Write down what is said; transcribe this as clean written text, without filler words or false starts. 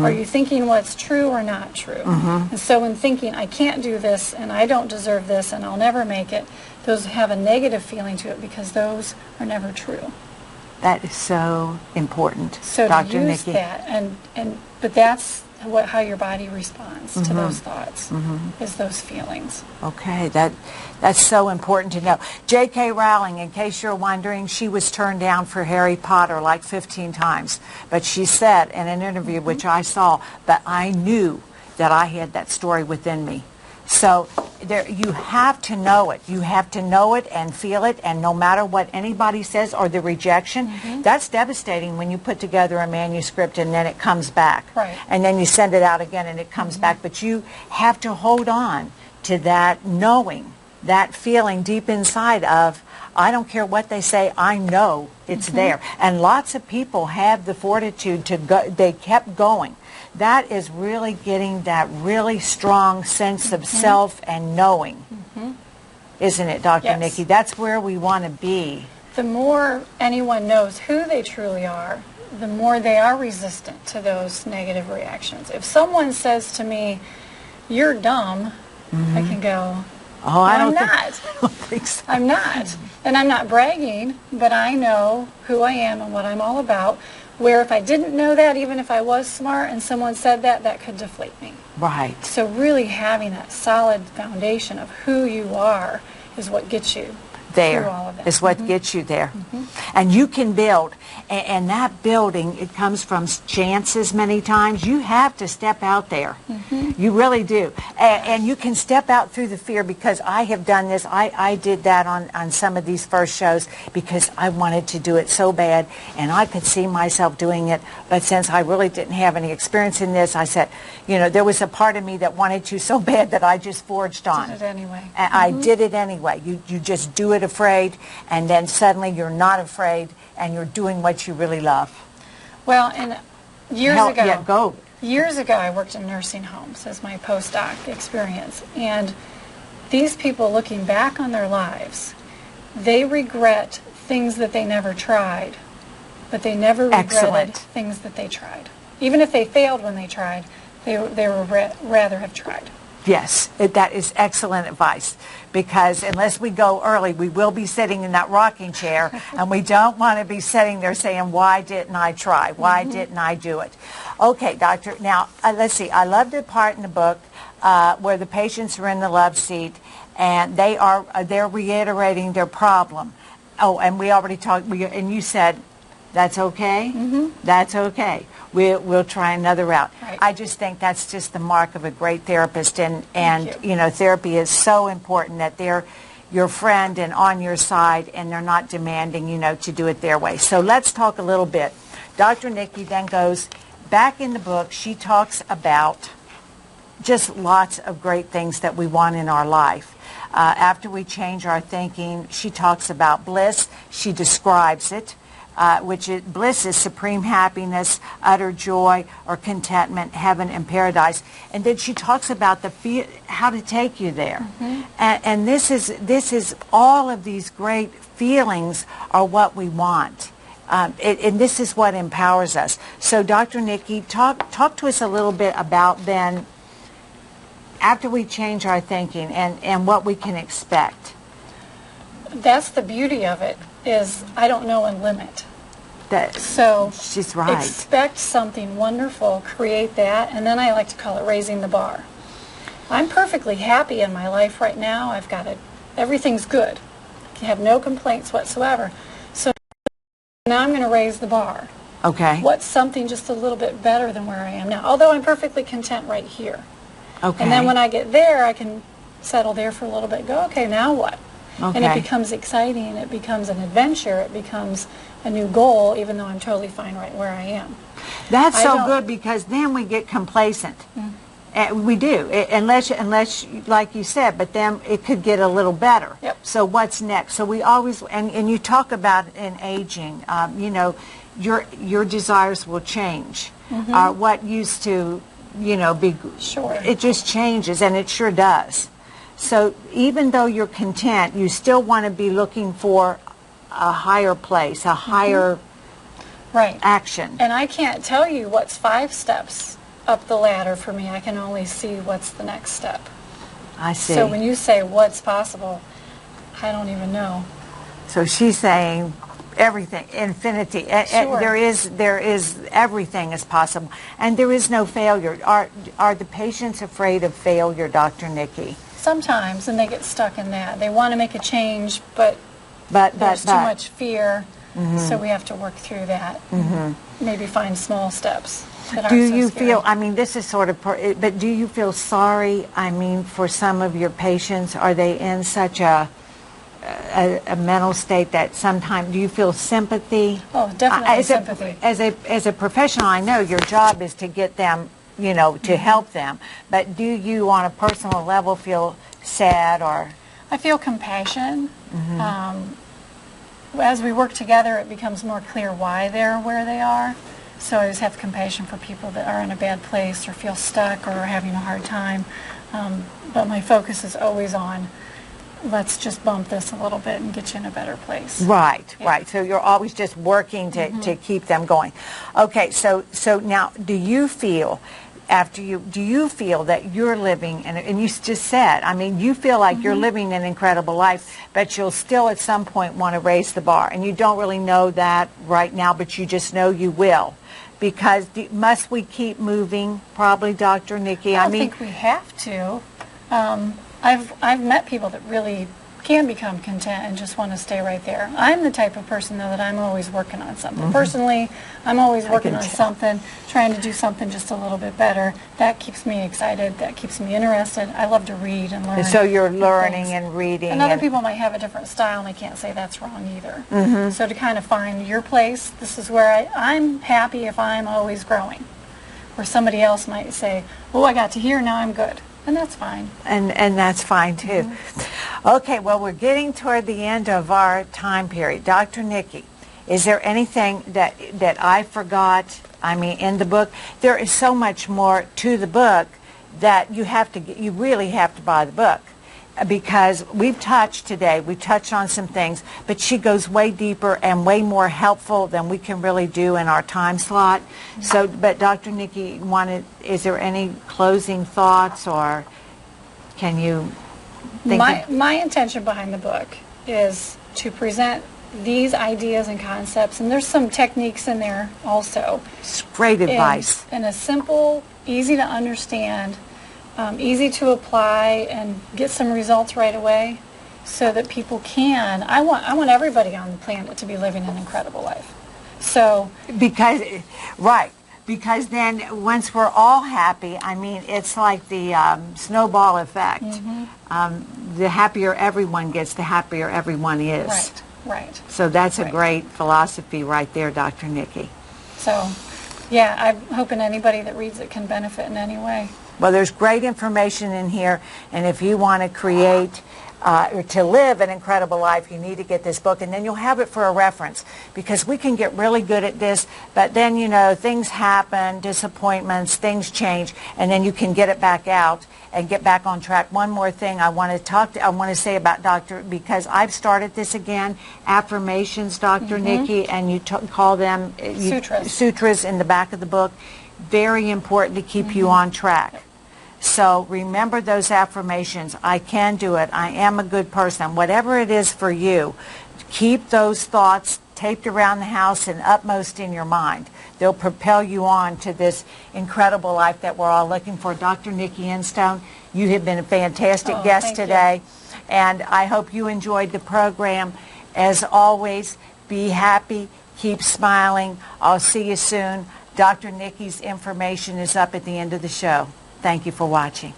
Are you thinking what's true or not true? And so in thinking, I can't do this, and I don't deserve this, and I'll never make it, those have a negative feeling to it because those are never true. That is so important, so Dr. to use Nikki. that, but that's how your body responds to those thoughts, is those feelings. Okay, that's so important to know. J.K. Rowling, in case you're wondering, she was turned down for Harry Potter like 15 times. But she said in an interview, which I saw, that I knew that I had that story within me. So you have to know it. You have to know it and feel it, and no matter what anybody says or the rejection, that's devastating when you put together a manuscript and then it comes back. Right. And then you send it out again and it comes back. But you have to hold on to that knowing, that feeling deep inside of, I don't care what they say, I know it's there. And lots of people have the fortitude to go, they kept going. That is really getting that really strong sense of self and knowing, isn't it, Dr. Yes. Nikki? That's where we want to be. The more anyone knows who they truly are, the more they are resistant to those negative reactions. If someone says to me, "You're dumb," I can go, "Oh, I'm not. I don't think so. I'm not." And I'm not bragging, but I know who I am and what I'm all about. Where if I didn't know that, even if I was smart and someone said that, that could deflate me. Right. So really having that solid foundation of who you are is what gets you through all of that. Is what gets you there. And you can build. And that building, it comes from chances many times. You have to step out there. You really do. And you can step out through the fear, because I have done this. I did that on some of these first shows because I wanted to do it so bad, and I could see myself doing it. But since I really didn't have any experience in this, I said, you know, there was a part of me that wanted to so bad that I just forged on. Did it anyway. I did it anyway. You just do it afraid, and then suddenly you're not afraid, and you're doing what you really love. Well, and years ago, I worked in nursing homes as my postdoc experience, and these people, looking back on their lives, they regret things that they never tried, but they never regretted things that they tried. Even if they failed when they tried, they would rather have tried. Yes, that is excellent advice, because unless we go early, we will be sitting in that rocking chair, and we don't want to be sitting there saying, why didn't I try? Why didn't I do it? Okay, doctor, now let's see. I love the part in the book where the patients are in the love seat, and they're reiterating their problem. Oh, and we already talked, and you said, that's okay? That's okay. We'll try another route. Right. I just think that's just the mark of a great therapist, and you know, therapy is so important that they're your friend and on your side, and they're not demanding, you know, to do it their way. So let's talk a little bit. Dr. Nikki then goes back in the book. She talks about just lots of great things that we want in our life. After we change our thinking, she talks about bliss. She describes it. Bliss is supreme happiness, utter joy, or contentment, heaven, and paradise. And then she talks about how to take you there. And this is all of these great feelings are what we want. And this is what empowers us. So, Dr. Nikki, talk to us a little bit about then, after we change our thinking, and what we can expect. That's the beauty of it, is I don't know and limit. So she's right. Expect something wonderful, create that, and then I like to call it raising the bar. I'm perfectly happy in my life right now. I've got it. Everything's good. I have no complaints whatsoever. So now I'm going to raise the bar. Okay. What's something just a little bit better than where I am now? Although I'm perfectly content right here. Okay. And then when I get there, I can settle there for a little bit. Go, okay, now what? Okay. And it becomes exciting. It becomes an adventure. It becomes a new goal, even though I'm totally fine right where I am. That's so good, because then we get complacent. We do, unless, like you said, but then it could get a little better. Yep. So what's next? So we always, and you talk about in aging, you know, your desires will change. What used to, you know, be, it just changes, and it sure does. So even though you're content, you still want to be looking for a higher place, a higher action. And I can't tell you what's 5 steps up the ladder for me. I can only see what's the next step. I see. So when you say what's possible, I don't even know. So she's saying everything, infinity. Sure. There is everything is possible, and there is no failure. Are the patients afraid of failure, Dr. Nikki? Sometimes, and they get stuck in that. They want to make a change, but there's too much fear, so we have to work through that. Maybe find small steps. Do you feel, I mean, this is sort of, but do you feel sorry, I mean, for some of your patients? Are they in such a mental state that sometimes, do you feel sympathy? Oh, definitely sympathy. As a professional, I know your job is to get them, you know, to help them. But do you, on a personal level, feel sad or? I feel compassion. As we work together, it becomes more clear why they're where they are. So I just have compassion for people that are in a bad place or feel stuck or are having a hard time. But my focus is always on, let's just bump this a little bit and get you in a better place. Right, yeah. Right. So you're always just working to keep them going. Okay, so now do you feel that you're living, and you just said, I mean, you feel like you're living an incredible life, but you'll still at some point want to raise the bar, and you don't really know that right now, but you just know you will. Because must we keep moving, probably, Dr. Nikki? I think we have to. I've met people that really can become content and just want to stay right there. I'm the type of person, though, that I'm always working on something. Personally, I'm always working on something, trying to do something just a little bit better. That keeps me excited. That keeps me interested. I love to read and learn. And so you're learning and reading. And other people might have a different style, and I can't say that's wrong either. So to kind of find your place, this is where I'm happy if I'm always growing. Where somebody else might say, oh, I got to here, now I'm good. And that's fine. And that's fine, too. Okay, well, we're getting toward the end of our time period. Dr. Nikki, is there anything that I forgot, I mean, in the book? There is so much more to the book that you really have to buy the book. Because we've touched on some things, but she goes way deeper and way more helpful than we can really do in our time slot. So, but Dr. Nikki is there any closing thoughts, or can you think my intention behind the book is to present these ideas and concepts, and there's some techniques in there also. It's great advice. In a simple, easy to understand, easy to apply and get some results right away, so that people can. I want everybody on the planet to be living an incredible life. So because then once we're all happy, I mean, it's like the snowball effect. The happier everyone gets, the happier everyone is. Right. So that's a great philosophy right there, Dr. Nikki. So, yeah, I'm hoping anybody that reads it can benefit in any way. Well, there's great information in here, and if you want to create or to live an incredible life, you need to get this book, and then you'll have it for a reference, because we can get really good at this, but then, you know, things happen, disappointments, things change, and then you can get it back out and get back on track. One more thing I want to say about because I've started this again, affirmations, Dr. Nikki, and you call them sutras in the back of the book. Very important to keep you on track. So remember those affirmations. I can do it. I am a good person. Whatever it is for you, keep those thoughts taped around the house and upmost in your mind. They'll propel you on to this incredible life that we're all looking for. Dr. Nikki Instone, you have been a fantastic guest today. And I hope you enjoyed the program. As always, be happy, keep smiling. I'll see you soon. Dr. Nikki's information is up at the end of the show. Thank you for watching.